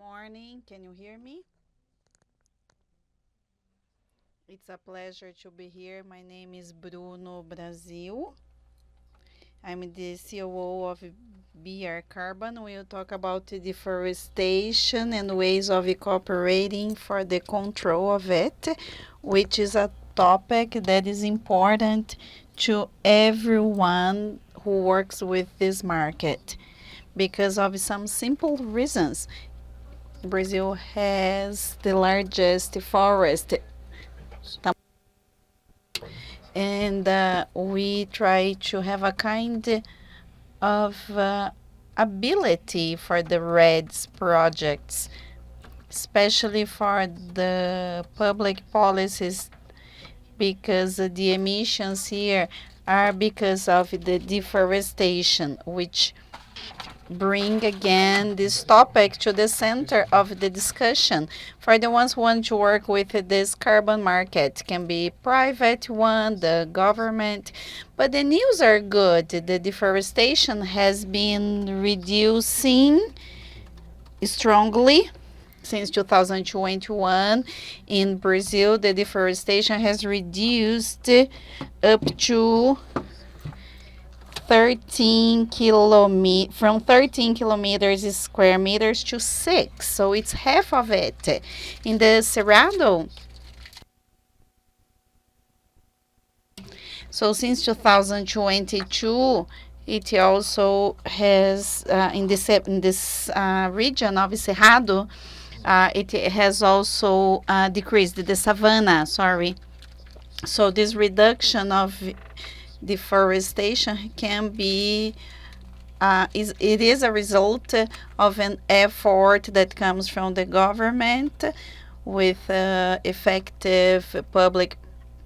morning. Can you hear me? It's a pleasure to be here. My name is Bruno Brasil. I'm the COO of BR Carbon. We'll talk about the deforestation and ways of cooperating for the control of it, which is a topic that is important to everyone who works with this market because of some simple reasons. Brazil has the largest forest, and we try to have a kind of ability for the REDS projects, especially for the public policies, because the emissions here are because of the deforestation, which bring again this topic to the center of the discussion for the ones who want to work with this carbon market. It can be private one, the government, but the news are good. The deforestation has been reducing strongly since 2021. In Brazil, the deforestation has reduced up to 13 kilometers square meters to 6, so it's half of it. In the Cerrado, so since 2022, it also has in this region of Cerrado, it has also decreased the savanna. Sorry. So this reduction of deforestation can be it is a result of an effort that comes from the government with effective public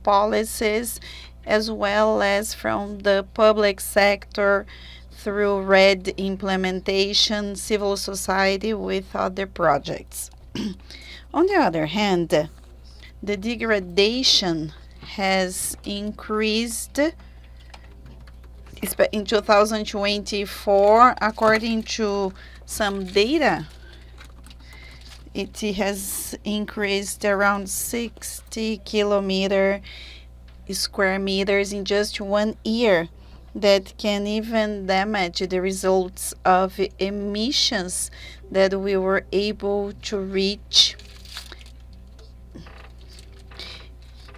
policies, as well as from the public sector through RED implementation, civil society with other projects. On the other hand, the degradation has increased in 2024. According to some data, it has increased around 60 square meters in just 1 year. That can even damage the results of emissions that we were able to reach.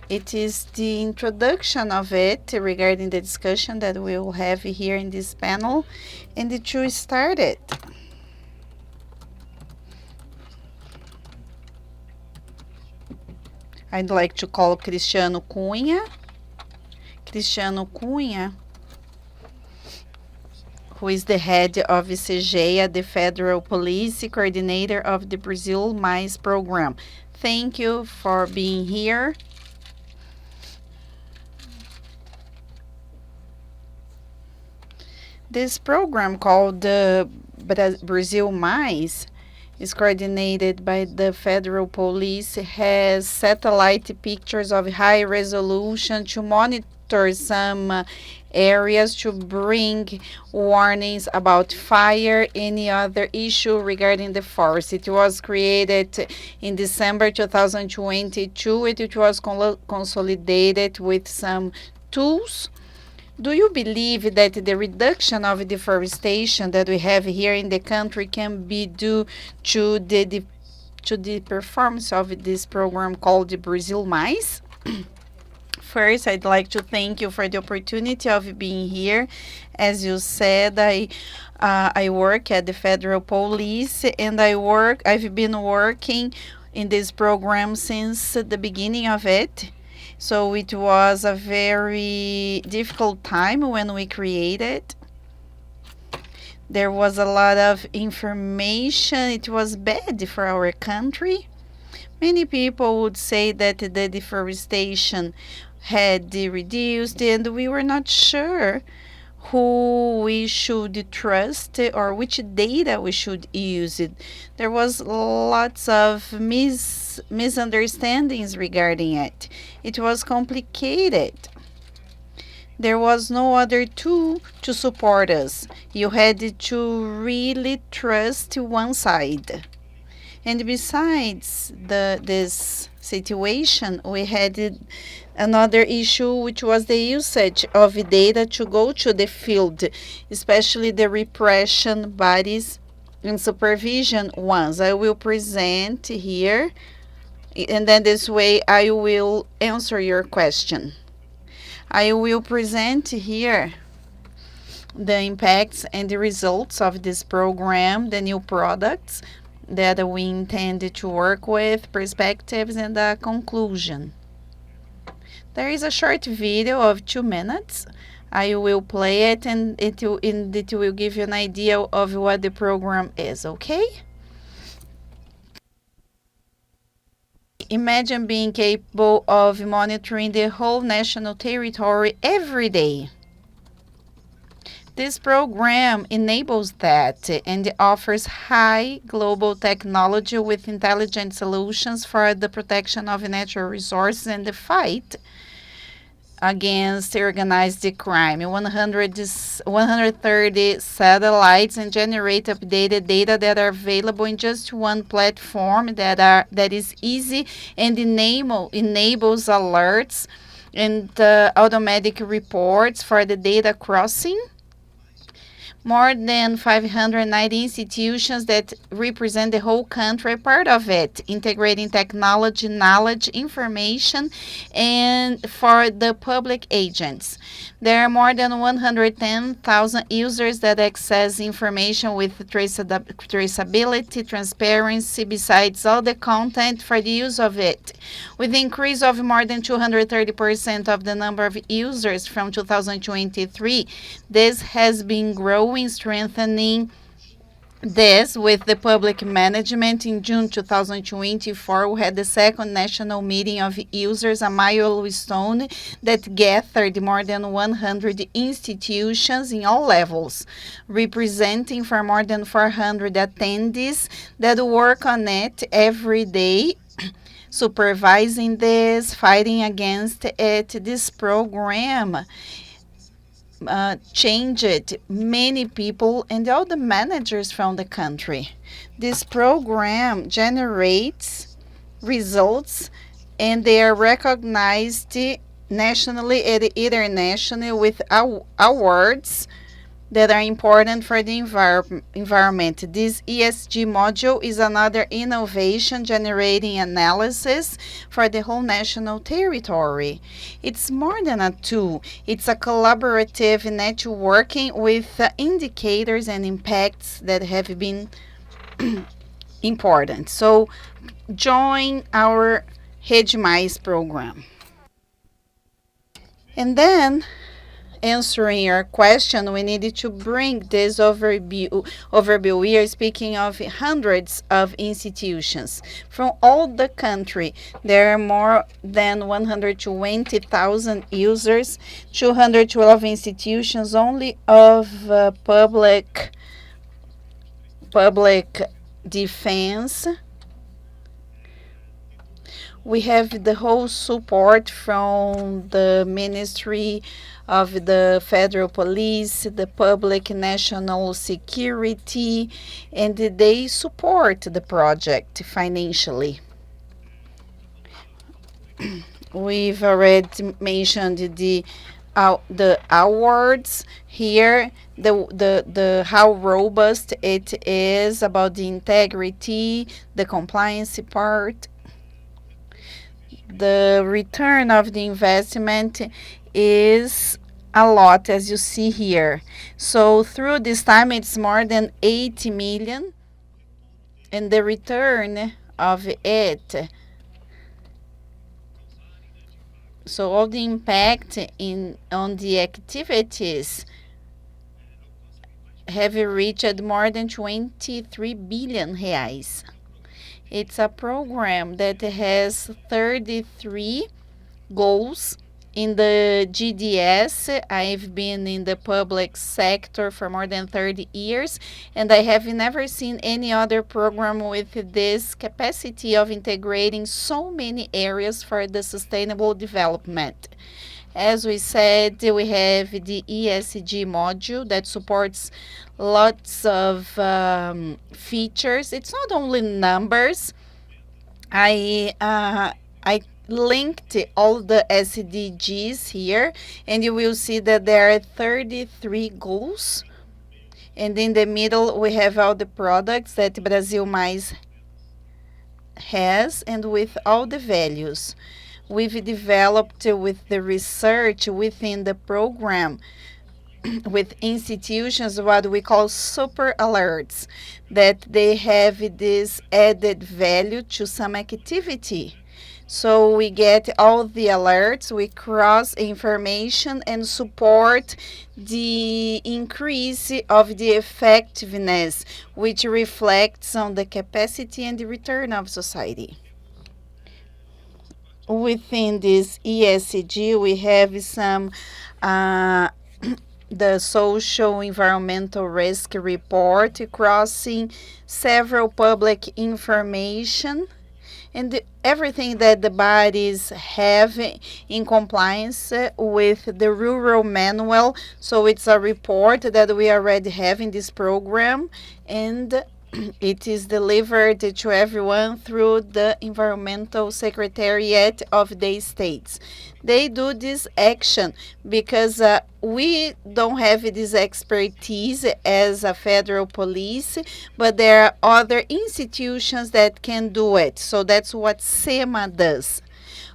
It is the introduction of it regarding the discussion that we will have here in this panel, and to start it. I'd like to call Cristiano Cunha. Cristiano Cunha, who is the head of CGEA, the Federal Police Coordinator of the Brazil Mais program. Thank you for being here. This program called Brazil Mais is coordinated by the Federal Police, has satellite pictures of high resolution to monitor some areas, to bring warnings about fire, any other issue regarding the forest. It was created in December 2022. It was consolidated with some tools. Do you believe that the reduction of deforestation that we have here in the country can be due to the performance of this program called Brazil Mais? First, I'd like to thank you for the opportunity of being here. As you said, I work at the Federal Police, and I've been working in this program since the beginning of it. So it was a very difficult time when we created. There was a lot of information. It was bad for our country. Many people would say that the deforestation had reduced, and we were not sure who we should trust or which data we should use. There was lots of misunderstandings regarding it. It was complicated. There was no other tool to support us. You had to really trust one side. And besides this situation, we had another issue, which was the usage of data to go to the field, especially the repression bodies and supervision ones. I will present here, and then this way I will answer your question. I will present here the impacts and the results of this program, the new products that we intend to work with, perspectives, and a conclusion. There is a short video of 2 minutes. I will play it, and it will give you an idea of what the program is, okay? Imagine being capable of monitoring the whole national territory every day. This program enables that and offers high global technology with intelligent solutions for the protection of natural resources and the fight against organized crime. 130 satellites and generate updated data that are available in just one platform that is easy and enables alerts and automatic reports for the data crossing. More than 590 institutions that represent the whole country are part of it, integrating technology, knowledge, information, and for the public agents. There are more than 110,000 users that access information with traceability, transparency, besides all the content for the use of it. With the increase of more than 230% of the number of users from 2023, this has been growing, strengthening this with the public management. In June 2024, we had the second national meeting of users, a milestone that gathered more than 100 institutions in all levels, representing for more than 400 attendees that work on it every day, supervising this, fighting against it. This program changed many people and all the managers from the country. This program generates results, and they are recognized nationally and internationally with awards that are important for the environment. This ESG module is another innovation generating analysis for the whole national territory. It's more than a tool. It's a collaborative networking with indicators and impacts that have been important. So join our Rede Mais program. And then, answering your question, we needed to bring this overview. We are speaking of hundreds of institutions from all the country. There are more than 120,000 users, 212 institutions only of public defense. We have the whole support from the Ministry of the Federal Police, the Public National Security, and they support the project financially. We've already mentioned the awards here, the how robust it is about the integrity, the compliance part. The return of the investment is a lot, as you see here. So through this time, it's more than 80 million, and the return of it. So all the impact on the activities have reached more than 23 billion reais. It's a program that has 33 goals in the GDS. I've been in the public sector for more than 30 years, and I have never seen any other program with this capacity of integrating so many areas for the sustainable development. As we said, we have the ESG module that supports lots of features. It's not only numbers. I linked all the SDGs here, and you will see that there are 33 goals. And in the middle, we have all the products that Brasil Mais has and with all the values. We've developed with the research within the program with institutions what we call super alerts, that they have this added value to some activity. So we get all the alerts, we cross information and support the increase of the effectiveness, which reflects on the capacity and the return of society. Within this ESG, we have some uh, the social environmental risk report crossing several public information and everything that the bodies have in compliance with the rural manual. So it's a report that we already have in this program, and it is delivered to everyone through the environmental secretariat of the states. They do this action because we don't have this expertise as a federal police, but there are other institutions that can do it. So that's what SEMA does.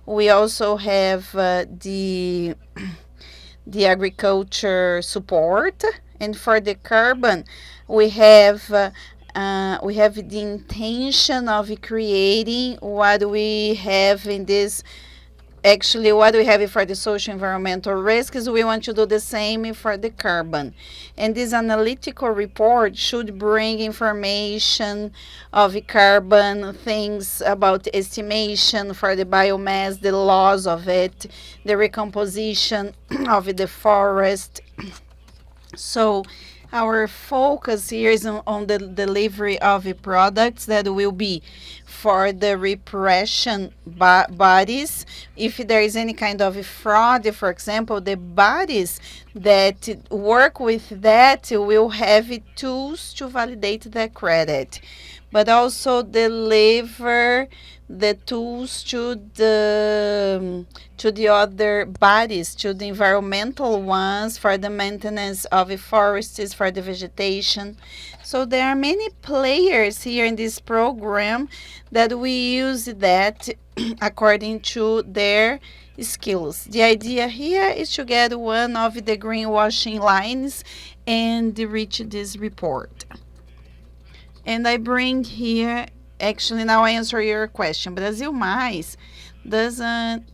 We also have the agriculture support, and for the carbon, we have the intention of creating what we have in this. Actually, what we have for the social environmental risks, we want to do the same for the carbon. And this analytical report should bring information of carbon, things about estimation for the biomass, the loss of it, the recomposition of the forest. So our focus here is on the delivery of products that will be for the repression bodies. If there is any kind of fraud, for example, the bodies that work with that will have tools to validate the credit, but also deliver the tools to the other bodies, to the environmental ones, for the maintenance of the forests, for the vegetation. So there are many players here in this program that we use that according to their skills. The idea here is to get one of the greenwashing lines and reach this report. And I bring here, actually now I answer your question. Brasil Mais doesn't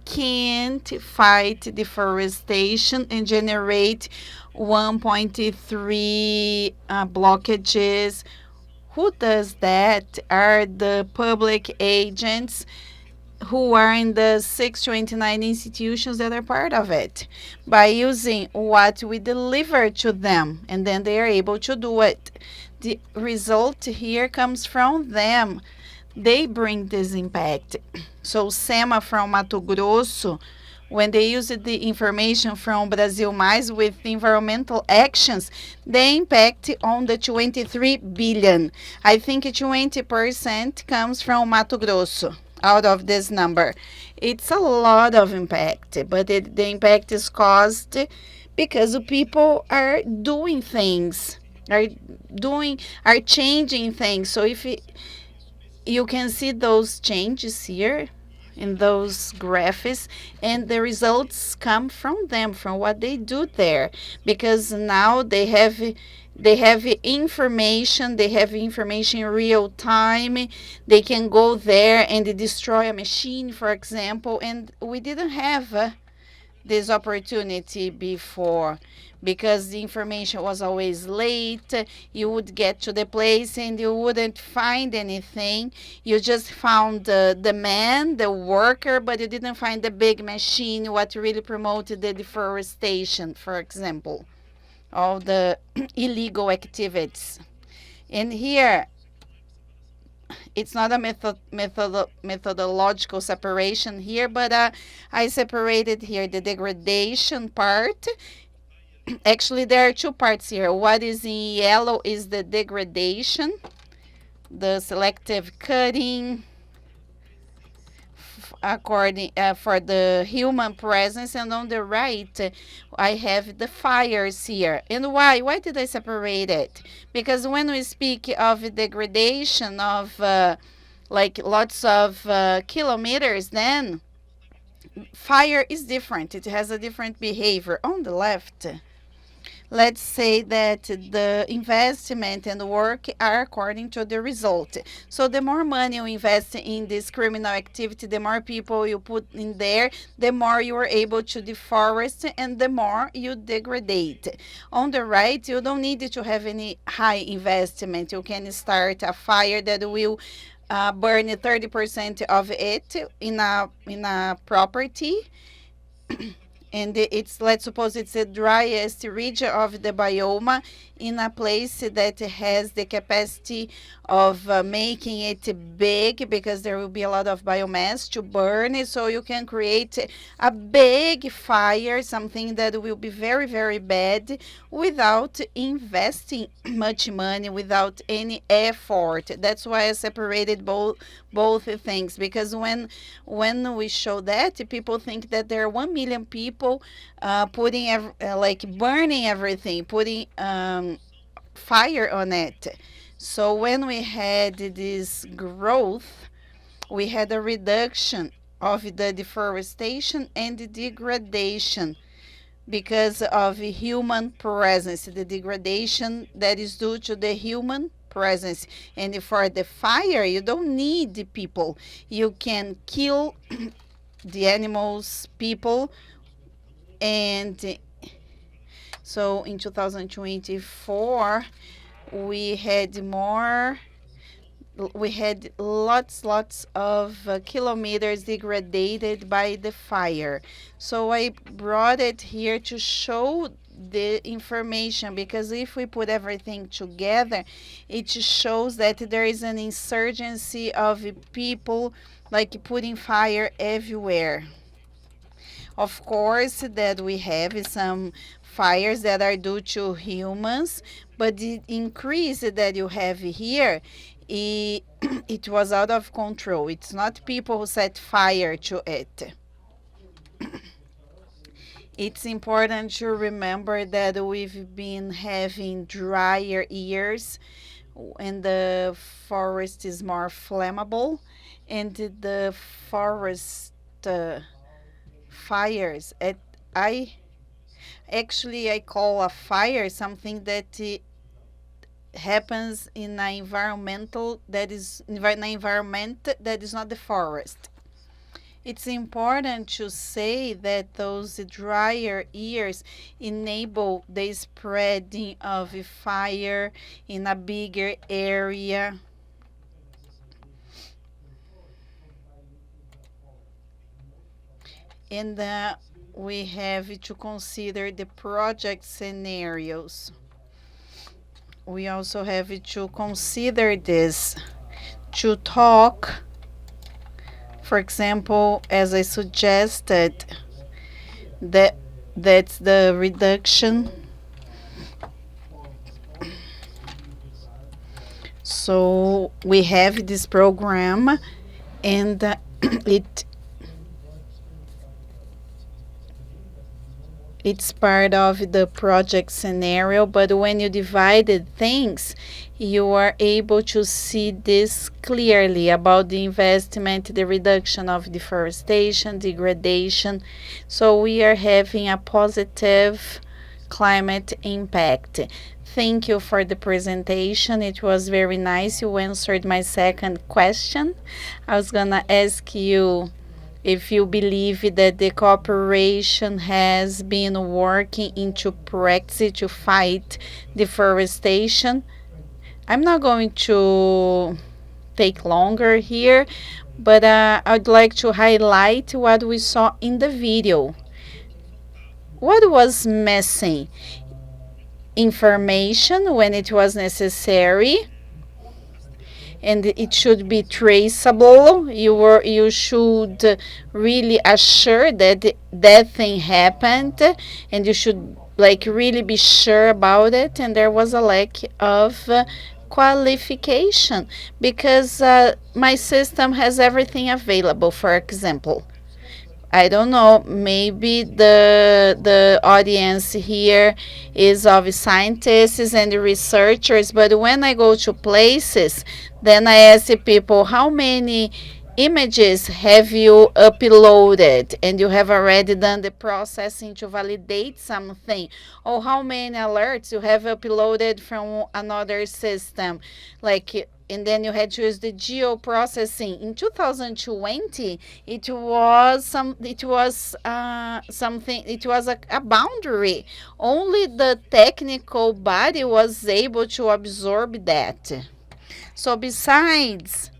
can't fight deforestation and generate 1.3 blockages. Who does that are the public agents who are in the 629 institutions that are part of it, by using what we deliver to them, and then they are able to do it. The result here comes from them. They bring this impact. So SEMA from Mato Grosso, when they use the information from Brasil Mais with environmental actions, the impact on the 23 billion. I think 20% comes from Mato Grosso out of this number. It's a lot of impact, but the impact is caused because people are doing things, are changing things. So if you can see those changes here in those graphics, and the results come from them, from what they do there, because now they have information in real time. They can go there and destroy a machine, for example, and we didn't have this opportunity before, because the information was always late. You would get to the place and you wouldn't find anything. You just found the man, the worker, but you didn't find the big machine, what really promoted the deforestation, for example, all the illegal activities. And here It's not a methodological separation here, but I separated here the degradation part. Actually, there are two parts here. What is in yellow is the degradation, the selective cutting, according for the human presence, and on the right I have the fires here. And why did I separate it? Because when we speak of degradation of like lots of kilometers, then fire is different. It has a different behavior. On the left, let's say that the investment and work are according to the result. So the more money you invest in this criminal activity, the more people you put in there, the more you are able to deforest and the more you degrade. On the right, you don't need to have any high investment. You can start a fire that will burn 30% of it in a property, and it's, let's suppose it's the driest region of the biome in a place that has the capacity of making it big, because there will be a lot of biomass to burn it. So you can create a big fire, something that will be very, very bad, without investing much money, without any effort. That's why I separated both things, because when we show that, people think that there are 1 million people putting like burning everything, putting fire on it. So when we had this growth, we had a reduction of the deforestation and the degradation because of human presence, the degradation that is due to the human presence. And for the fire, you don't need the people. You can kill the animals, people, and so in 2024, we had lots of kilometers degraded by the fire. So I brought it here to show the information, because if we put everything together, it shows that there is an insurgency of people like putting fire everywhere. Of course, that we have some fires that are due to humans, but the increase that you have here, it was out of control. It's not people who set fire to it. It's important to remember that we've been having drier years, and the forest is more flammable, and the forest fires. I call a fire something that happens in an environment that is not the forest. It's important to say that those drier years enable the spreading of fire in a bigger area. And we have to consider the project scenarios. We also have to consider this to talk, for example, as I suggested, that's the reduction. So we have this program, and it's part of the project scenario, but when you divided things, you are able to see this clearly about the investment, the reduction of deforestation, degradation. So we are having a positive climate impact. Thank you for the presentation. It was very nice. You answered my second question. I was gonna ask you if you believe that the cooperation has been working into practice to fight deforestation. I'm not going to take longer here, but I'd like to highlight what we saw in the video. What was missing? Information when it was necessary, and it should be traceable. You should really assure that that thing happened, and you should like really be sure about it. And there was a lack of qualification because my system has everything available. For example, I don't know. Maybe the audience here is of scientists and researchers, but when I go to places, then I ask the people how many images have you uploaded, and you have already done the processing to validate something, or how many alerts you have uploaded from another system, like, and then you had to use the geo processing. In 2020, it was something, it was a boundary. Only the technical body was able to absorb that. So besides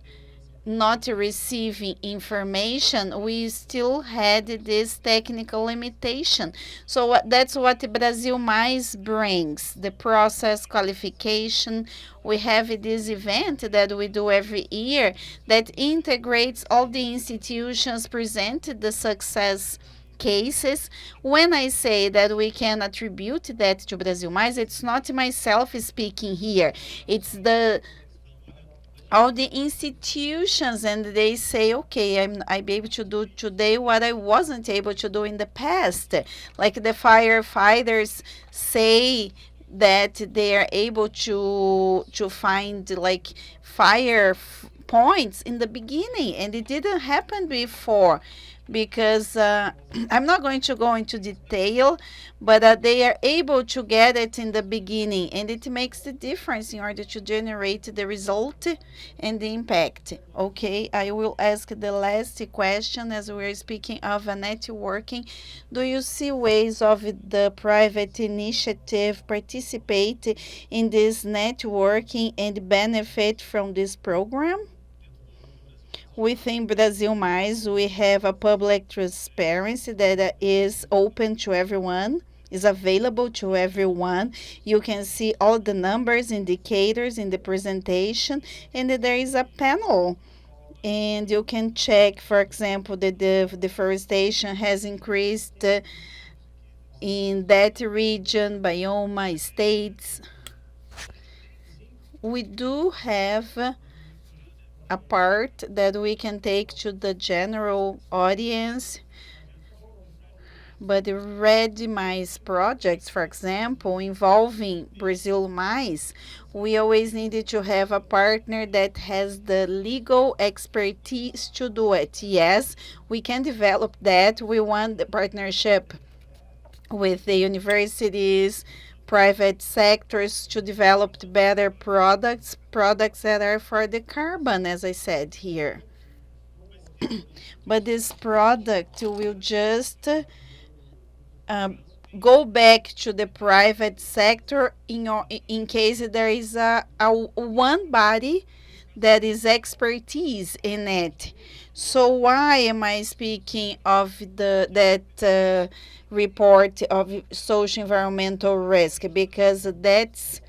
not receiving information, we still had this technical limitation. So that's what Brazil Mais brings, the process qualification. We have this event that we do every year that integrates all the institutions, presented the success cases. When I say that we can attribute that to Brazil Mais, it's not myself speaking here. It's the all the institutions, and they say, okay, I be able to do today what I wasn't able to do in the past. Like the firefighters say that they are able to find like points in the beginning, and it didn't happen before because I'm not going to go into detail, but they are able to get it in the beginning, and it makes the difference in order to generate the result and the impact. Okay, I will ask the last question as we are speaking of a networking. Do you see ways of the private initiative participate in this networking and benefit from this program? Within Brazil Mais, we have a public transparency that is open to everyone, is available to everyone. You can see all the numbers, indicators in the presentation, and there is a panel. And you can check, for example, that the deforestation has increased in that region, biome, states. We do have a part that we can take to the general audience, but the Red Mais projects, for example, involving Brazil Mais, we always needed to have a partner that has the legal expertise to do it. Yes, we can develop that. We want the partnership with the universities, private sectors to develop better products that are for the carbon, as I said here. But this product will just um, go back to the private sector in case there is a one body that is expertise in it. So why am I speaking of that report of social environmental risk? Because that's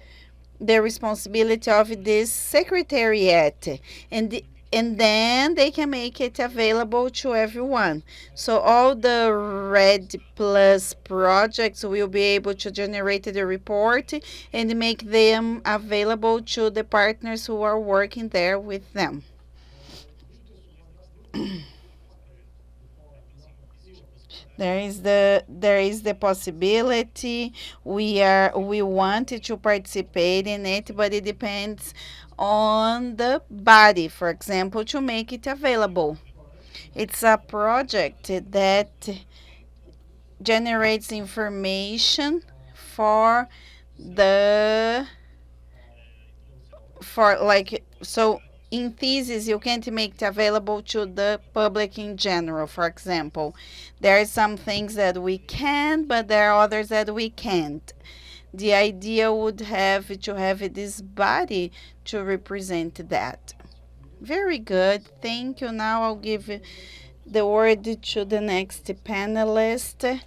the responsibility of this secretariat, and then they can make it available to everyone. So all the Red Plus projects will be able to generate the report and make them available to the partners who are working there with them. There is the possibility. We wanted to participate in it, but it depends on the body, for example, to make it available. It's a project that generates information for the for like so in thesis you can't make it available to the public in general. For example, there are some things that we can, but there are others that we can't. The idea would have to have this body to represent that. Very good, thank you. Now I'll give the word to the next panelist,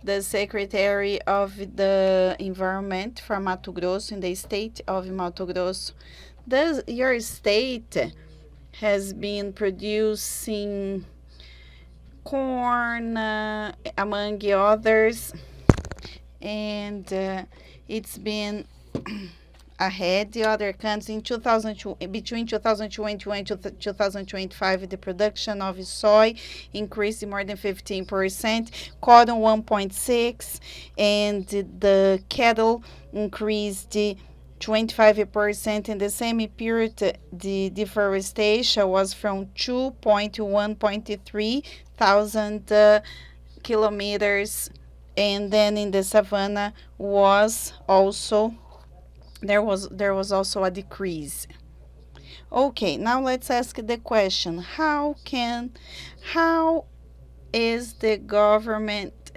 the Secretary of the Environment from Mato Grosso, in the state of Mato Grosso, Does your state has been producing corn, among others, and it's been ahead the other countries in 2002, between 2021 and 2025. The production of soy increased more than 15%, cotton 1.6, and the cattle increased 25%. In the same period, the deforestation was from 2 to 1.3 thousand kilometers, and then in the savannah was also there was also a decrease. Okay, now let's ask the question: how is the government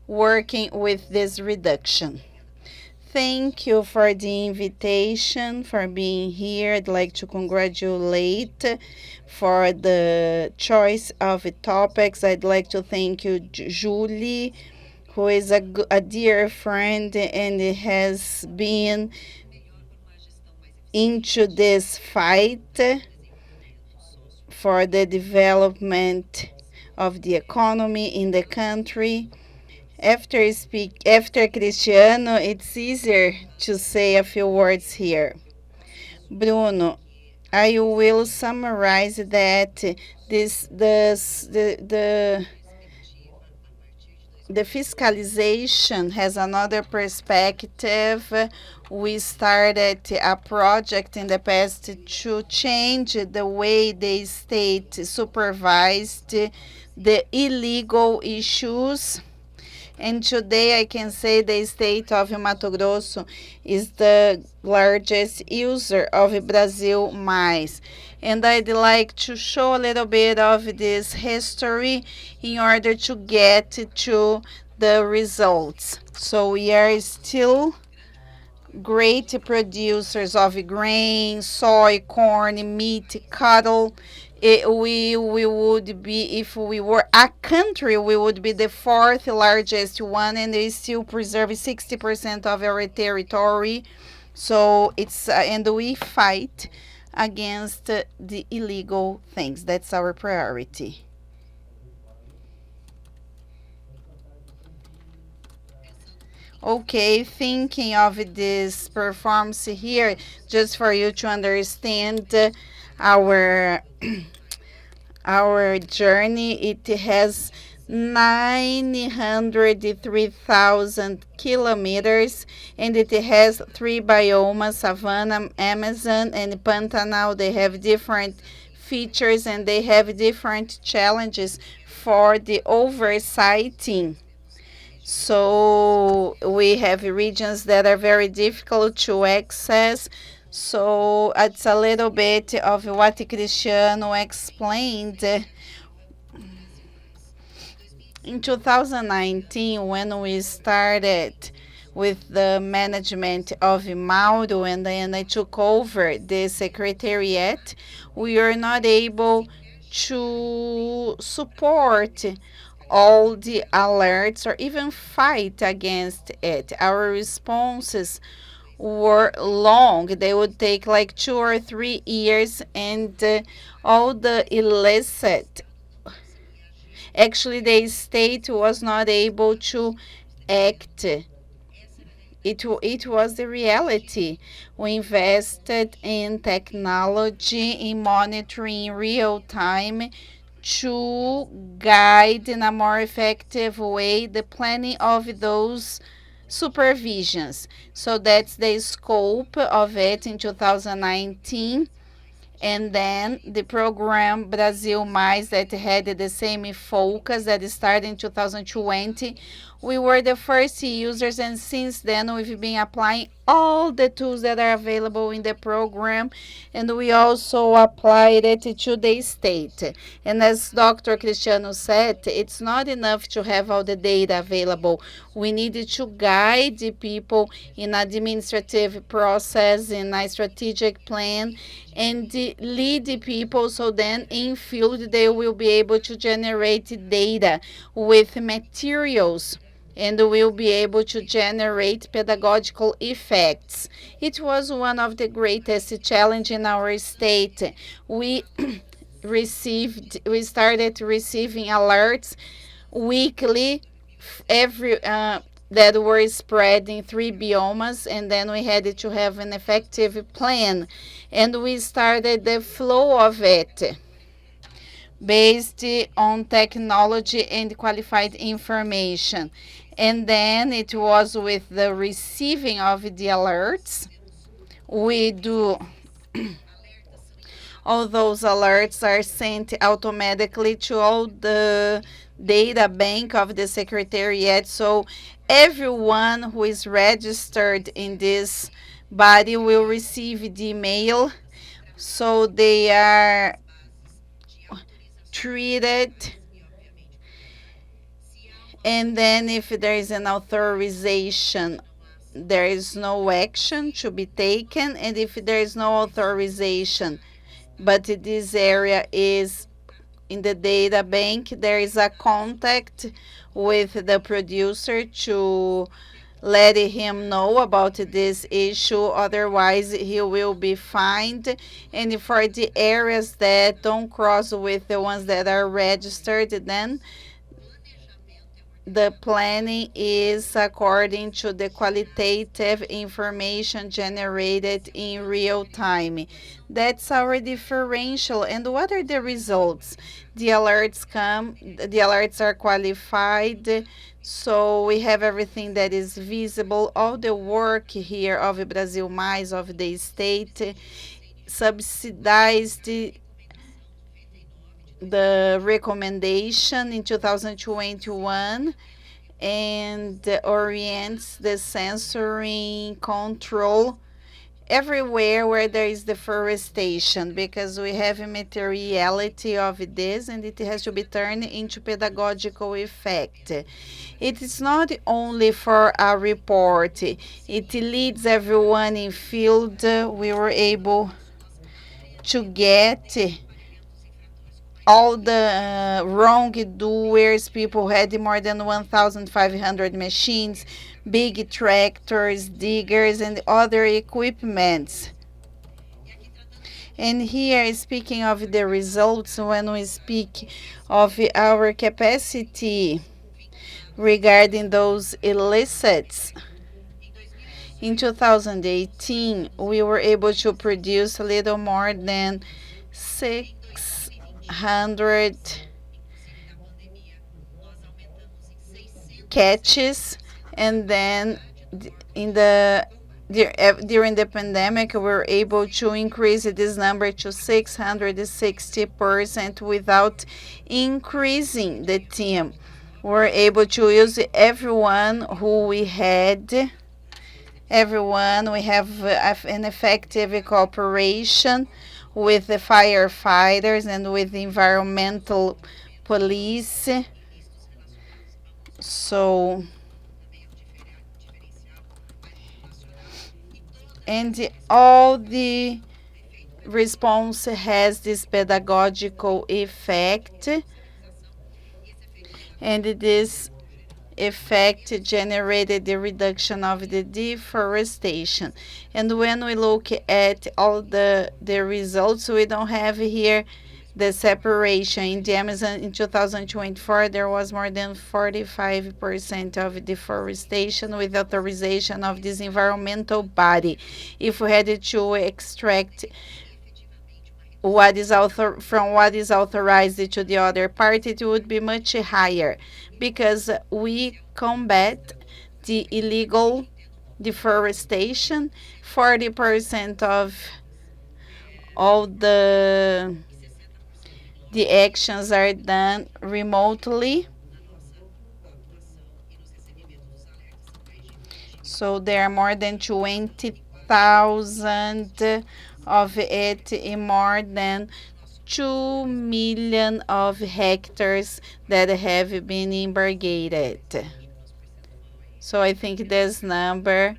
working with this reduction? Thank you for the invitation, for being here. I'd like to congratulate for the choice of topics. I'd like to thank you, Julie, who is a dear friend and has been into this fight for the development of the economy in the country. After Cristiano, it's easier to say a few words here. Bruno, I will summarize that the fiscalization has another perspective. We started a project in the past to change the way the state supervised the illegal issues. And today I can say the state of Mato Grosso is the largest user of Brazil Mais. And I'd like to show a little bit of this history in order to get to the results. So we are still great producers of grain, soy, corn, meat, cattle. We would be, if we were a country, we would be the fourth largest one, and they still preserve 60% of our territory. So and we fight against the illegal things. That's our priority. Okay, thinking of this performance here, just for you to understand our our journey, it has 903,000 kilometers, and it has three biomes: savanna, Amazon, and Pantanal. They have different features and they have different challenges for the oversighting. So we have regions that are very difficult to access. So it's a little bit of what Cristiano explained. In 2019, when we started with the management of Mauro, and then I took over the secretariat, we were not able to support all the alerts or even fight against it. Our responses were long. They would take like 2 or 3 years, and all the illicit, actually, the state was not able to act. It was the reality. We invested in technology, in monitoring real time to guide in a more effective way the planning of those supervisions. So that's the scope of it in 2019. And then the program Brazil Mais, that had the same focus, that started in 2020. We were the first users, and since then we've been applying all the tools that are available in the program, and we also applied it to the state. And as Dr. Cristiano said, it's not enough to have all the data available. We needed to guide the people in administrative process, in a strategic plan, and lead the people, so then in field they will be able to generate data with materials and will be able to generate pedagogical effects. It was one of the greatest challenges in our state. We we started receiving alerts weekly, every that were spread in 3 biomes, and then we had to have an effective plan, and we started the flow of it based on technology and qualified information. And then it was with the receiving of the alerts. We do all those alerts are sent automatically to all the data bank of the secretariat. So everyone who is registered in this body will receive the email. So they are treated, and then if there is an authorization, there is no action to be taken. And if there is no authorization, but this area is in the data bank, there is a contact with the producer to let him know about this issue. Otherwise, he will be fined. And for the areas that don't cross with the ones that are registered, then the planning is according to the qualitative information generated in real time. That's our differential. And what are the results? The alerts are qualified, so we have everything that is visible. All the work here of Brasil Mais, of the state, subsidized the recommendation in 2021, and orients the censoring control everywhere where there is deforestation, because we have a materiality of this and it has to be turned into pedagogical effect. It is not only for a report, it leads everyone in field. We were able to get all the wrongdoers. People had more than 1,500 machines, big tractors, diggers, and other equipments. And here, speaking of the results, when we speak of our capacity regarding those illicits, in 2018, we were able to produce a little more than 600 catches, and then in the during the pandemic, we were able to increase this number to 660% without increasing the team. We're able to use everyone who we had. Everyone, we have an effective cooperation with the firefighters and with the environmental police. So, and all the response has this pedagogical effect, and this effect generated the reduction of the deforestation. And when we look at all the results, we don't have here the separation. In the Amazon in 2024, there was more than 45% of deforestation with authorization of this environmental body. If we had to extract what is from what is authorized to the other part, it would be much higher, because we combat the illegal deforestation. 40% of all the actions are done remotely. So there are more than 20,000 of it in more than 2 million of hectares that have been irrigated. So I think this number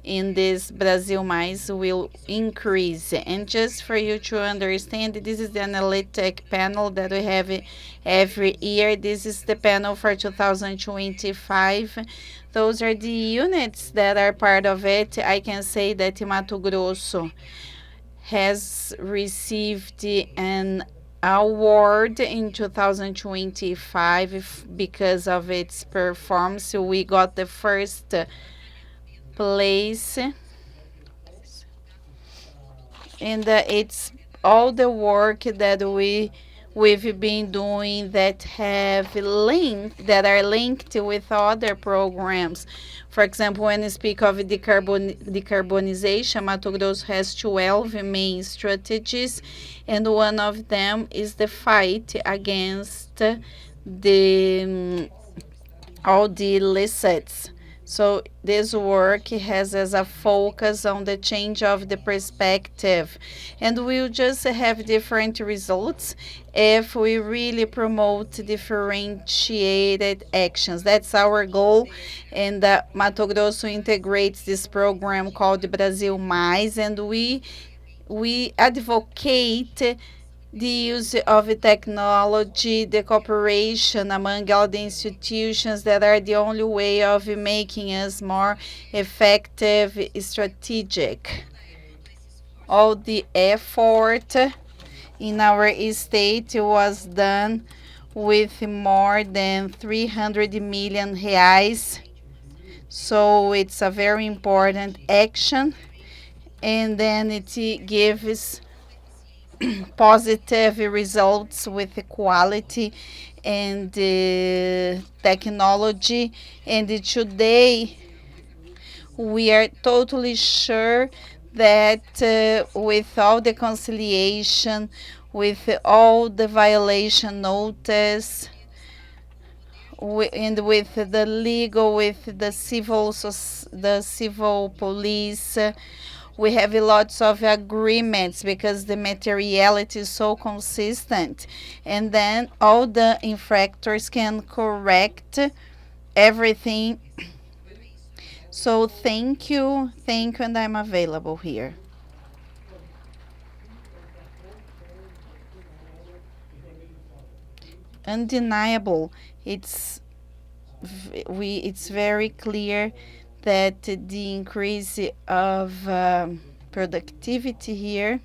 in this Brazil Mais will increase. And just for you to understand, this is the analytic panel that we have every year. This is the panel for 2025. Those are the units that are part of it. I can say that Mato Grosso has received an award in 2025 because of its performance. We got the first place, and it's all the work that we've been doing that are linked with other programs. For example, when we speak of decarbonization, Mato Grosso has 12 main strategies, and one of them is the fight against the all the illicits. So this work has as a focus on the change of the perspective, and we'll just have different results if we really promote differentiated actions. That's our goal, and Mato Grosso integrates this program called Brazil Mais, and we advocate the use of technology, the cooperation among all the institutions that are the only way of making us more effective, strategic. All the effort in our state was done with more than 300 million reais. So it's a very important action, and then it gives positive results with the quality and the technology. And today we are totally sure that with all the conciliation, with all the violation notice, and with the legal, with the civil police, we have lots of agreements because the materiality is so consistent, and then all the infractors can correct everything. So thank you, and I'm available here. Undeniable, it's very clear that the increase of productivity here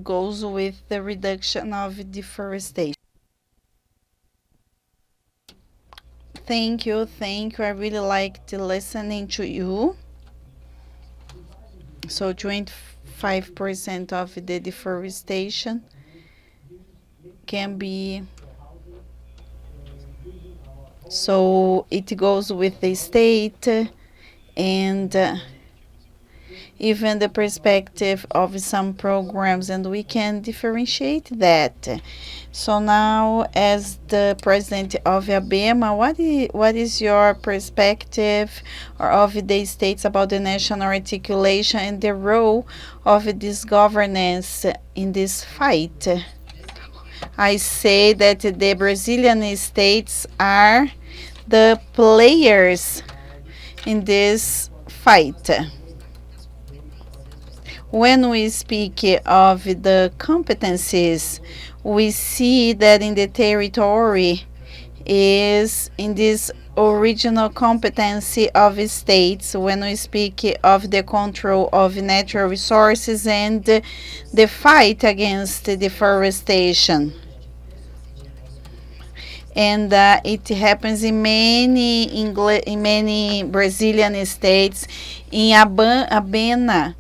goes with the reduction of deforestation. Thank you. I really liked listening to you. So 25% of the deforestation can be, so it goes with the state and even the perspective of some programs, and we can differentiate that. So now, as the president of ABEMA, what is your perspective of the states about the national articulation and the role of this governance in this fight? I say that the Brazilian states are the players in this fight. When we speak of the competencies, we see that in the territory is in this original competency of states when we speak of the control of natural resources and the fight against deforestation. And it happens in many Brazilian states. In Abena,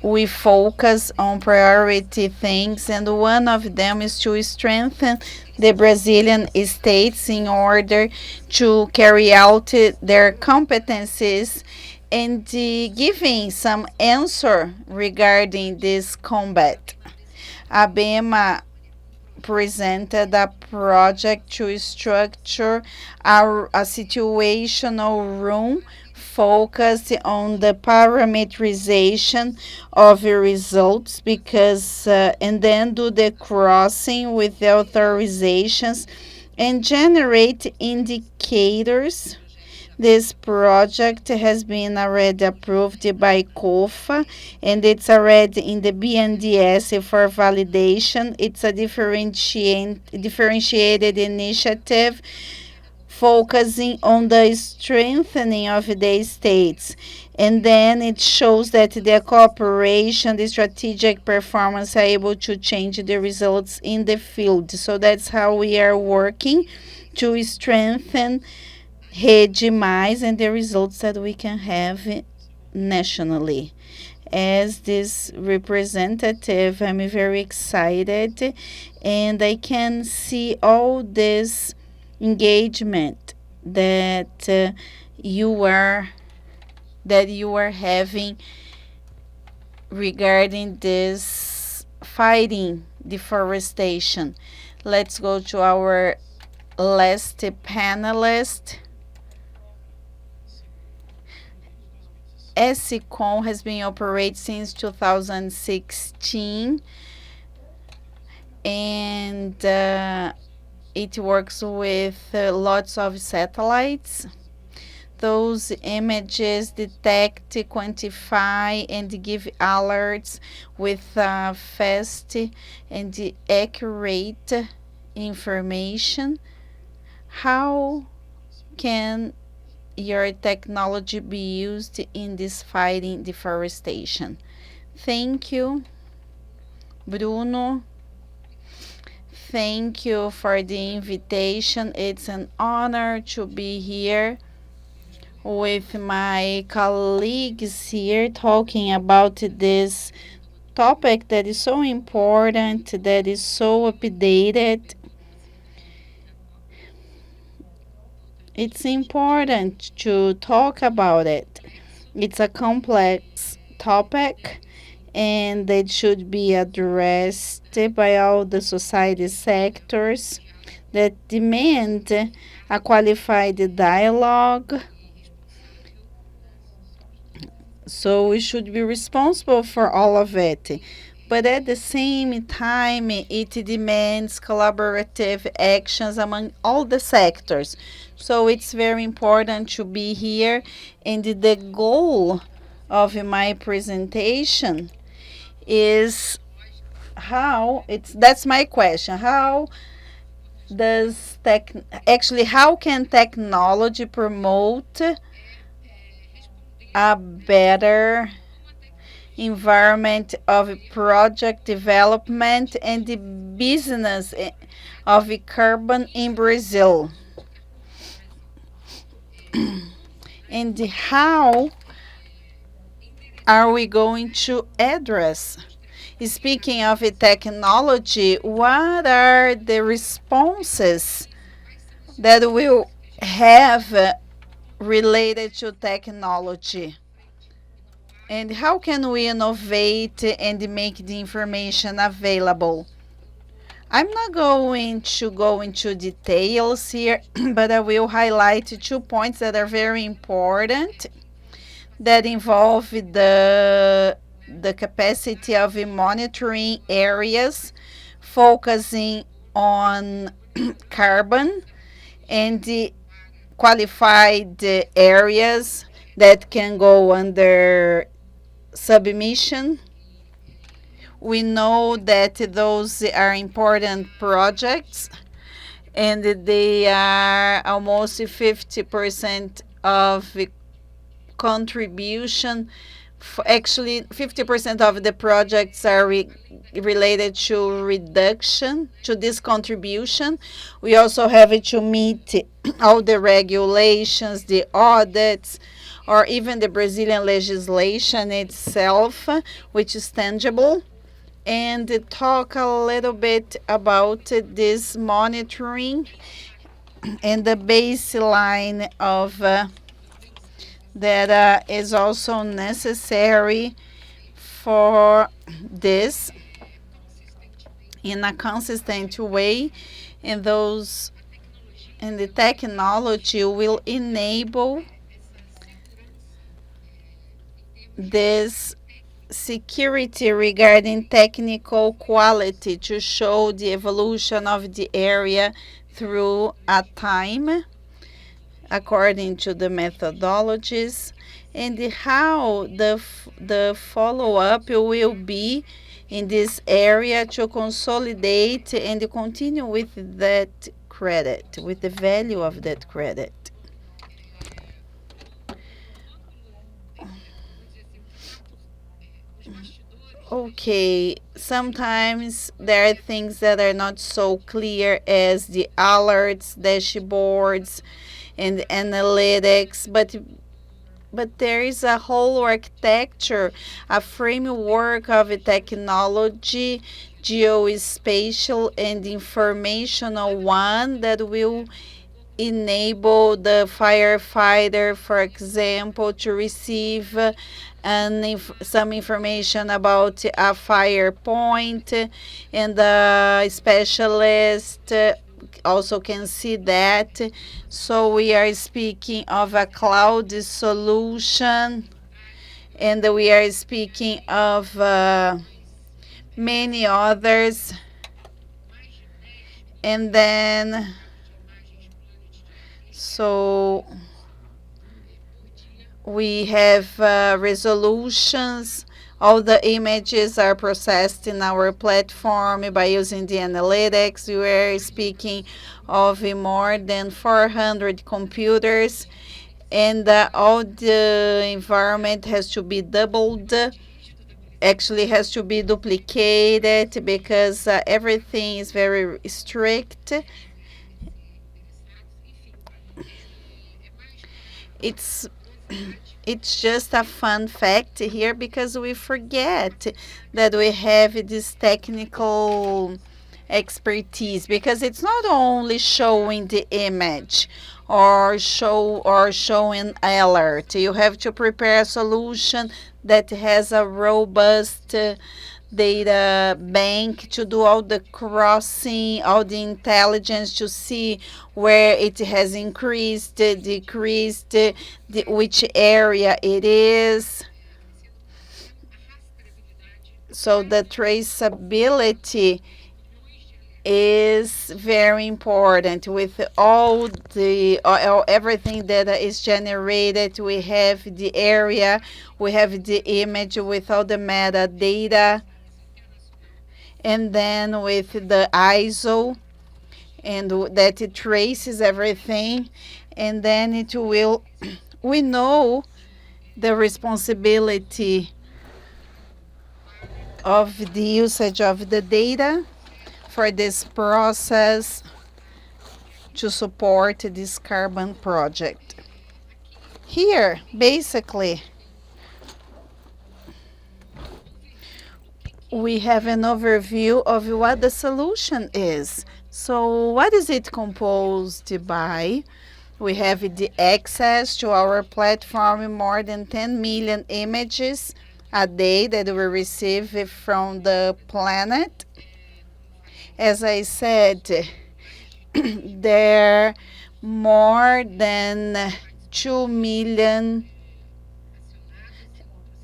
we focus on priority things, and one of them is to strengthen the Brazilian states in order to carry out their competencies and giving some answer regarding this combat. ABEMA presented a project to structure a situational room focused on the parameterization of results, because and then do the crossing with the authorizations and generate indicators This project has been already approved by COFA and it's already in the BNDES for validation. It's a differentiated initiative focusing on the strengthening of the states. And then it shows that the cooperation, the strategic performance are able to change the results in the field. So that's how we are working to strengthen Rede Mais and the results that we can have nationally. As this representative, I'm very excited and I can see all this engagement that you are that you are having regarding this fighting deforestation. Let's go to our last panelist. ESCOM has been operating since 2016 and it works with lots of satellites. Those images detect, quantify, and give alerts with fast and accurate information. How can your technology be used in this fighting deforestation? Thank you, Bruno. Thank you for the invitation. It's an honor to be here with my colleagues here talking about this topic that is so important, that is so updated. It's important to talk about it. It's a complex topic and it should be addressed by all the society sectors that demand a qualified dialogue. So we should be responsible for all of it. But at the same time, it demands collaborative actions among all the sectors. So it's very important to be here. And the goal of my presentation is that's my question. How can technology promote a better environment of project development and the business of carbon in Brazil? And how are we going to address? Speaking of technology, what are the responses that we'll have related to technology? And how can we innovate and make the information available? I'm not going to go into details here, but I will highlight 2 points that are very important that involve the capacity of monitoring areas focusing on carbon and the qualified areas that can go under submission. We know that those are important projects and they are almost 50% of contribution. Actually, 50% of the projects are related to reduction, to this contribution. We also have to meet all the regulations, the audits, or even the Brazilian legislation itself, which is tangible, and talk a little bit about this monitoring and the baseline of that is also necessary for this in a consistent way, and the technology will enable this security regarding technical quality to show the evolution of the area through a according to the methodologies, and how the follow-up will be in this area to consolidate and continue with that credit, with the value of that credit. Okay, sometimes there are things that are not so clear as the alerts, dashboards, and analytics, but there is a whole architecture, a framework of technology, geospatial and informational one that will enable the firefighter, for example, to receive some information about a fire point, and the specialist also can see that. So we are speaking of a cloud solution, and we are speaking of many others. And then, so we have resolutions. All the images are processed in our platform by using the analytics. We are speaking of more than 400 computers, and all the environment has to be doubled. Actually, has to be duplicated because everything is very strict. It's it's just a fun fact here because we forget that we have this technical expertise, because it's not only showing the image or showing alert. You have to prepare a solution that has a robust data bank to do all the crossing, all the intelligence to see where it has increased, decreased, which area it is. So the traceability is very important. With everything that is generated, we have the area, we have the image with all the metadata, and then with the ISO, and that it traces everything, and then it will we know the responsibility of the usage of the data for this process to support this carbon project. Here, basically, we have an overview of what the solution is. So what is it composed by? We have the access to our platform, more than 10 million images a day that we receive from the planet. As I said, there are more than 2 million.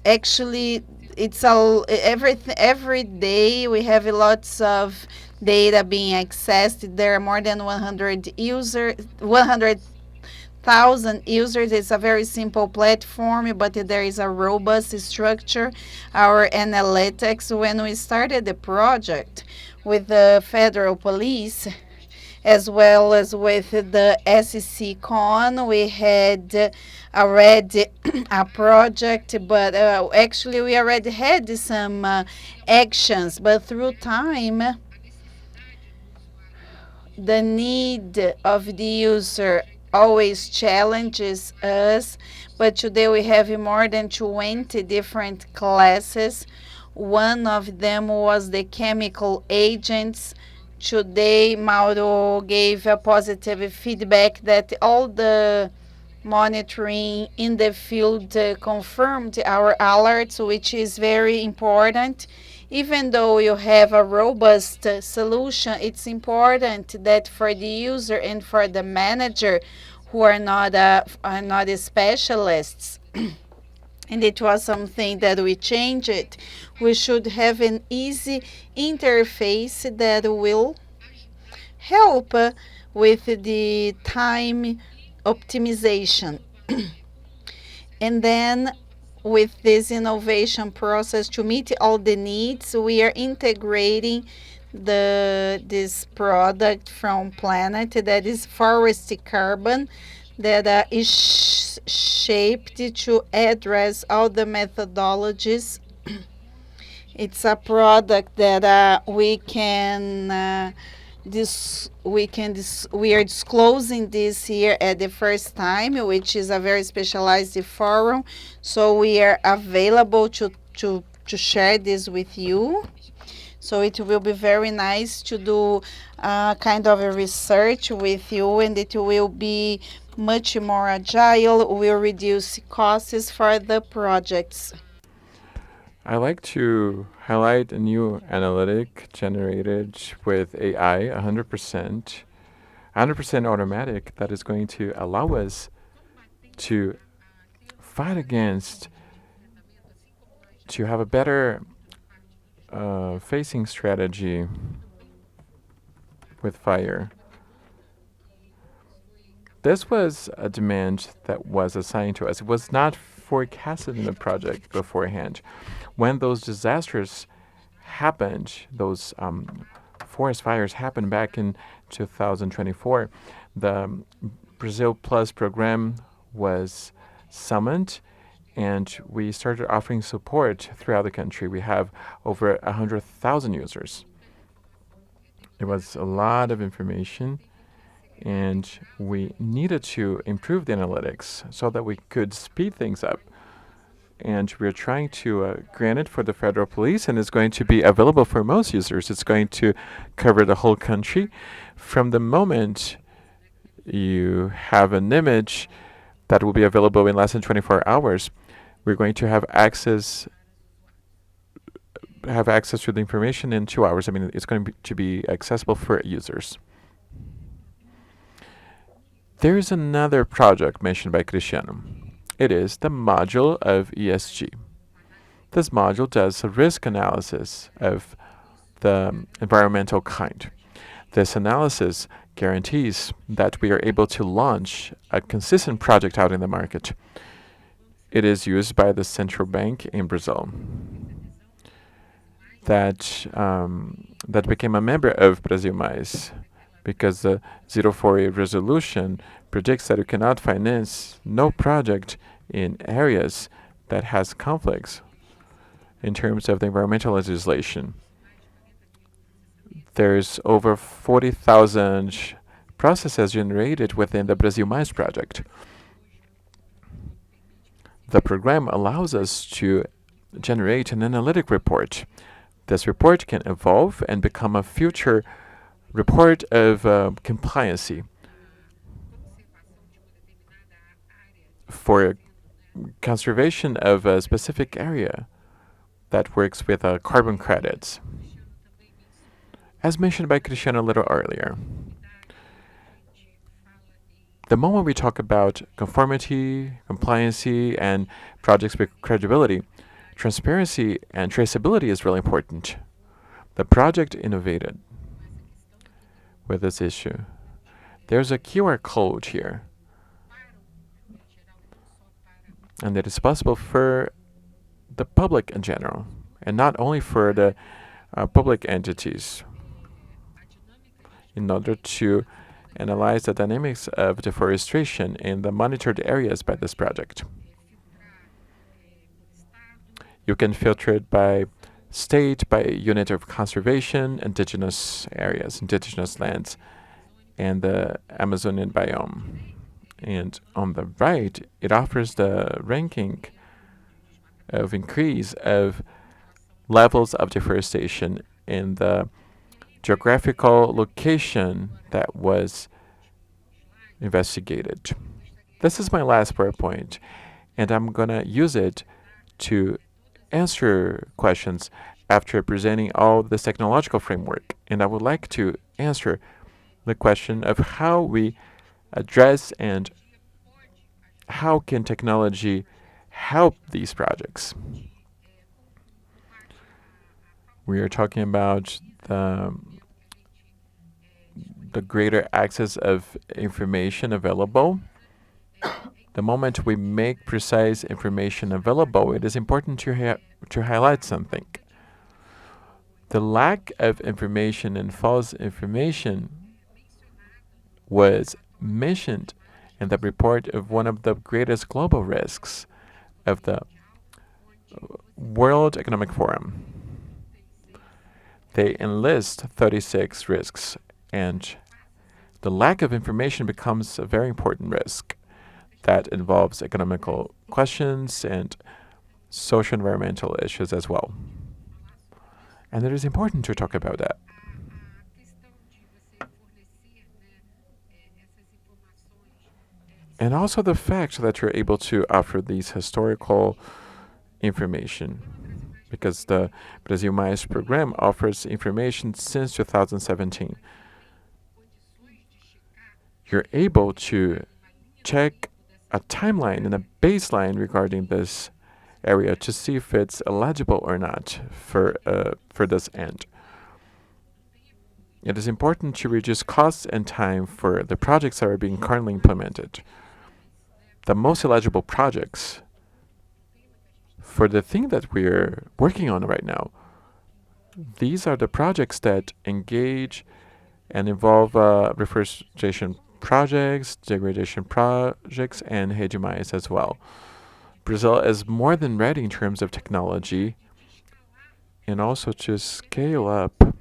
Actually, it's every day we have lots of data being accessed. There are more than 100,000 users. It's a very simple platform, but there is a robust structure. Our analytics, when we started the project with the federal police, as well as with the SEC Con, we had already a project, but actually we already had some actions, but through time, the need of the user always challenges us. But today we have more than 20 different classes. One of them was the chemical agents. Today, Mauro gave a positive feedback that all the monitoring in the field confirmed our alerts, which is very important. Even though you have a robust solution, it's important that for the user and for the manager who are not specialists, and it was something that we changed it. We should have an easy interface that will help with the time optimization. And then with this innovation process to meet all the needs, we are integrating this product from Planet that is forest carbon that is shaped to address all the methodologies. It's a product that we are disclosing this here at the first time, which is a very specialized forum. So we are available to share this with you. So it will be very nice to do kind of a research with you, and it will be much more agile, will reduce costs for the projects. I like to highlight a new analytic generated with AI, 100% automatic, that is going to allow us to fight against, to have a better facing strategy with fire. This was a demand that was assigned to us. It was not forecasted in the project beforehand. When those disasters happened, those forest fires happened back in 2024, the Brazil Plus program was summoned, and we started offering support throughout the country. We have over 100,000 users. It was a lot of information, and we needed to improve the analytics so that we could speed things up. And we're trying to grant it for the federal police, and it's going to be available for most users. It's going to cover the whole country. From the moment you have an image that will be available in less than 24 hours, we're going to have access to the information in 2 hours. I mean, it's going to be accessible for users. There is another project mentioned by Cristiano. It is the module of ESG. This module does a risk analysis of the environmental kind. This analysis guarantees that we are able to launch a consistent project out in the market. It is used by the central bank in Brazil that became a member of Brasil Mais, because the 048 resolution predicts that you cannot finance no project in areas that has conflicts in terms of the environmental legislation. There's over 40,000 processes generated within the Brasil Mais project. The program allows us to generate an analytic report. This report can evolve and become a future report of compliancy for conservation of a specific area that works with carbon credits. As mentioned by Cristiano a little earlier, the moment we talk about conformity, compliancy, and projects with credibility, transparency and traceability is really important. The project innovated with this issue. There's a QR code here, and it is possible for the public in general, and not only for the public entities, in order to analyze the dynamics of deforestation in the monitored areas by this project. You can filter it by state, by unit of conservation, indigenous areas, indigenous lands, and the Amazonian biome. And on the right, it offers the ranking of increase of levels of deforestation in the geographical location that was investigated. This is my last PowerPoint, and I'm going to use it to answer questions after presenting all this technological framework. And I would like to answer the question of how we address and how can technology help these projects. We are talking about the greater access of information available the moment we make precise information available, it is important to highlight something. The lack of information and false information was mentioned in the report of one of the greatest global risks of the World Economic Forum. They enlist 36 risks, and the lack of information becomes a very important risk that involves economical questions and social environmental issues as well. And it is important to talk about that. And also the fact that you're able to offer these historical information, because the Brasil Mais program offers information since 2017. You're able to check a timeline and a baseline regarding this area to see if it's eligible or not for this end. It is important to reduce costs and time for the projects that are being currently implemented. The most eligible projects for the thing that we're working on right now, these are the projects that engage and involve reforestation projects, degradation projects, and Rede Mais as well. Brazil is more than ready in terms of technology and also to scale up.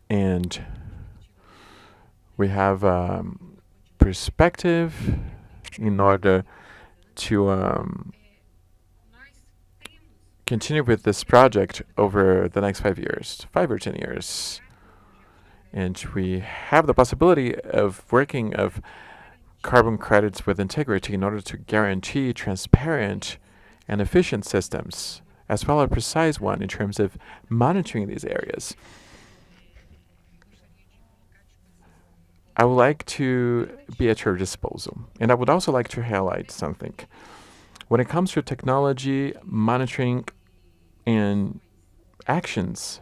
And we have perspective in order to continue with this project over the next 5 years, 5 or 10 years. And we have the possibility of working of carbon credits with integrity in order to guarantee transparent and efficient systems, as well as a precise one in terms of monitoring these areas. I would like to be at your disposal. And I would also like to highlight something. When it comes to technology, monitoring, and actions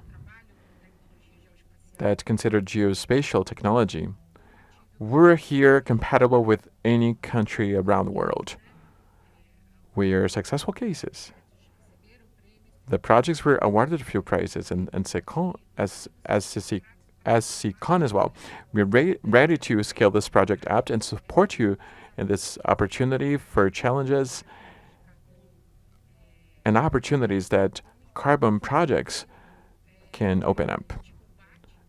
that consider geospatial technology, we're here compatible with any country around the world. We are successful cases. The projects were awarded a few prizes, and SECON, as SECON as well. We're ready to scale this project up and support you in this opportunity for challenges and opportunities that carbon projects can open up,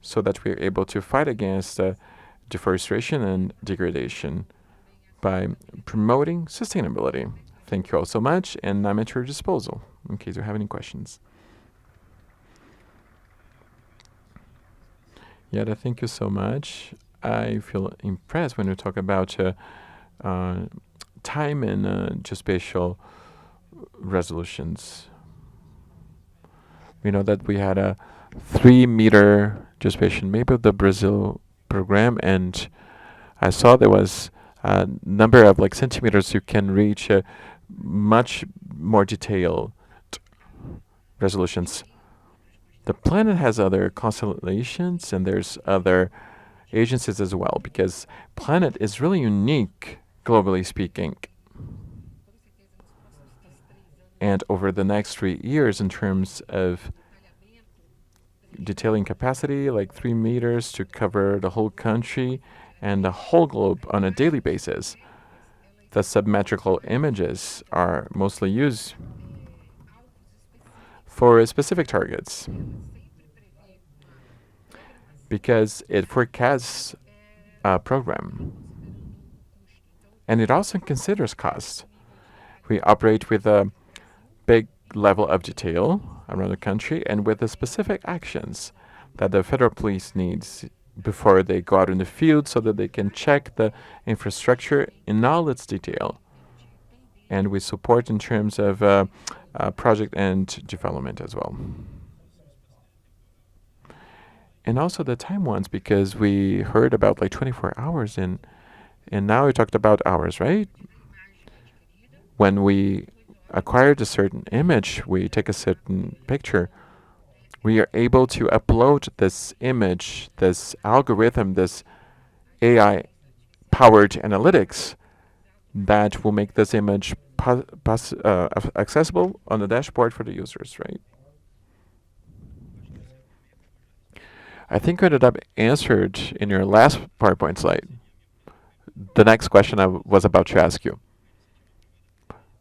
so that we're able to fight against deforestation and degradation by promoting sustainability. Thank you all so much, and I'm at your disposal in case you have any questions. Yada, thank you so much. I feel impressed when you talk about time and geospatial resolutions. We know that we had a 3-meter geospatial map of the Brazil program, and I saw there was a number of centimeters you can reach much more detailed resolutions. The planet has other constellations, and there's other agencies as well, because planet is really unique, globally speaking. And over the next 3 years, in terms of detailing capacity, 3 meters to cover the whole country and the whole globe on a daily basis, the symmetrical images are mostly used for specific targets, because it forecasts a program. And it also considers cost. We operate with a big level of detail around the country and with the specific actions that the federal police needs before they go out in the field, so that they can check the infrastructure in all its detail. And we support in terms of project and development as well. And also the time ones, because we heard about 24 hours, and now we talked about hours, right? When we acquired a certain image, we take a certain picture. we are able to upload this image, this algorithm, this AI powered analytics that will make this image accessible on the dashboard for the users, right? I think I ended up answered in your last PowerPoint slide. The next question I was about to ask you.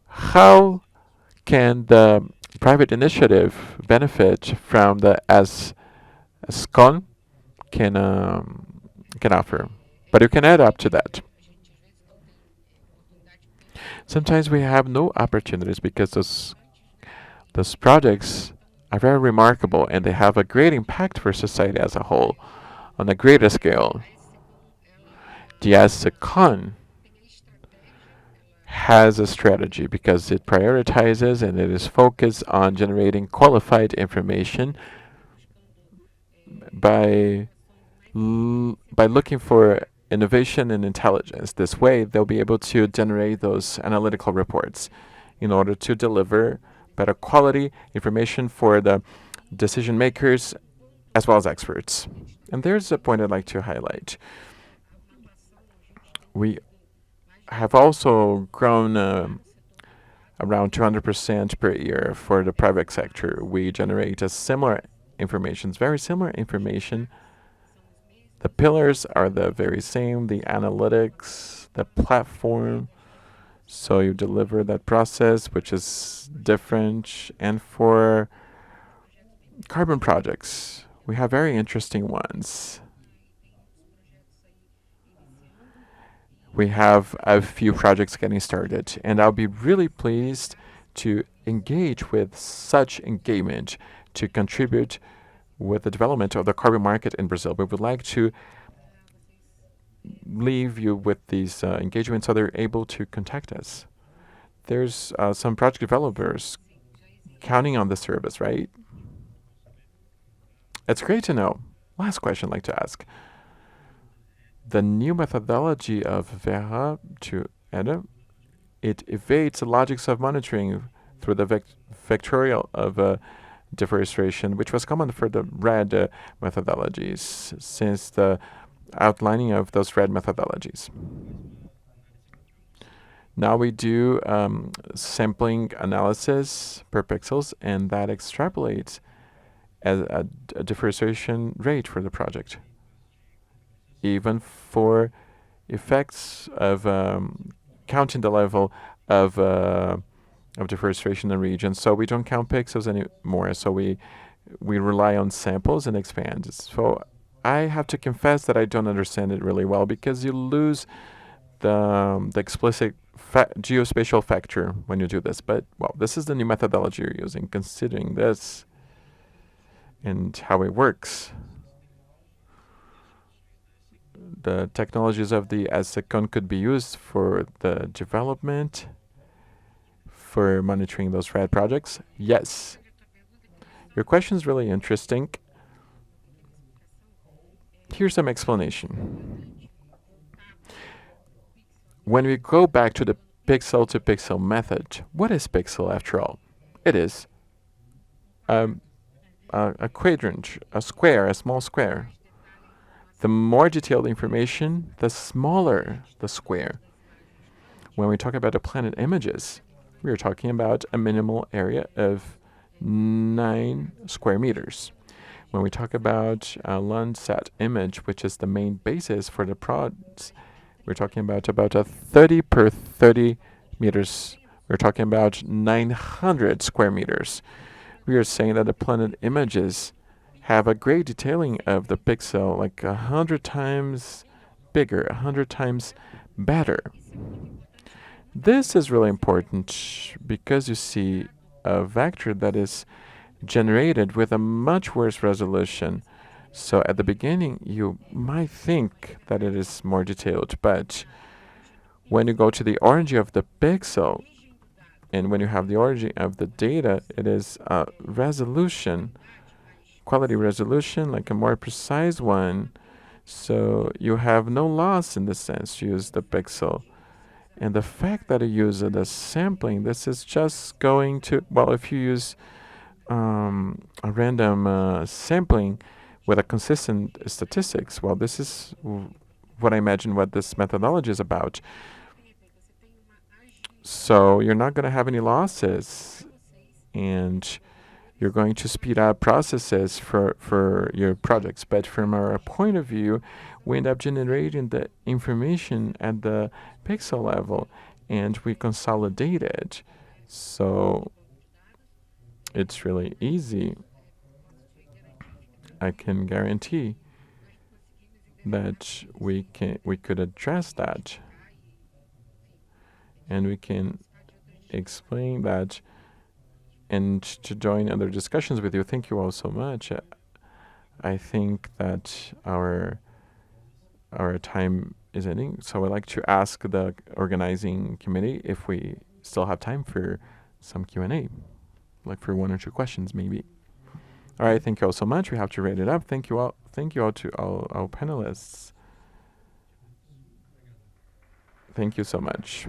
How can the private initiative benefit from the SCON can offer? But you can add up to that. Sometimes we have no opportunities because those projects are very remarkable and they have a great impact for society as a whole on a greater scale. The SCON has a strategy because it prioritizes and it is focused on generating qualified information by by looking for innovation and intelligence. This way, they'll be able to generate those analytical reports in order to deliver better quality information for the decision makers as well as experts. And there's a point I'd like to highlight. We have also grown around 200% per year for the private sector. We generate a similar information, very similar information. The pillars are the very same, the analytics, the platform. So you deliver that process, which is different. And for carbon projects, we have very interesting ones. We have a few projects getting started, and I'll be really pleased to engage with such engagement to contribute with the development of the carbon market in Brazil. We would like to leave you with these engagements so they're able to contact us. There's some project developers counting on the service, right? It's great to know. Last question I'd like to ask. The new methodology of Vera to EDA, it evades the logics of monitoring through the vectorial of deforestation, which was common for the red methodologies since the outlining of those red methodologies. Now we do sampling analysis per pixels, and that extrapolates as a deforestation rate for the project, even for effects of counting the level of deforestation in the region. So we don't count pixels anymore. So we rely on samples and expand. So I have to confess that I don't understand it really well because you lose the explicit geospatial factor when you do this. But well, this is the new methodology you're using, considering this and how it works. The technologies of the SCON could be used for the development, for monitoring those red projects? Yes. Your question is really interesting. Here's some explanation. When we go back to the pixel-to-pixel method, what is pixel after all? It is a quadrant, a square, a small square. The more detailed information, the smaller the square. When we talk about the planet images, we are talking about a minimal area of 9 square meters. When we talk about a Landsat image, which is the main basis for the prods, we're talking about a 30 per 30 meters. We're talking about 900 square meters. We are saying that the planet images have a great detailing of the pixel, like 100 times bigger, 100 times better. This is really important because you see a vector that is generated with a much worse resolution. So at the beginning, you might think that it is more detailed, but when you go to the origin of the pixel, and when you have the origin of the data, it is a resolution, quality resolution, like a more precise one. So you have no loss in the sense to use the pixel. And the fact that you use the sampling, this is just going to, well, if you use a random sampling with a consistent statistics. Well, this is what I imagine what this methodology is about. So you're not going to have any losses, and you're going to speed up processes for your projects. But from our point of view, we end up generating the information at the pixel level, and we consolidate it. So it's really easy. I can guarantee that we could address that, and we can explain that, and to join other discussions with you. Thank you all so much. I think that our time is ending, so I'd like to ask the organizing committee if we still have time for some Q&A, like for 1 or 2 questions maybe. All right, thank you all so much. We have to rate it up. Thank you all to all our panelists. Thank you so much.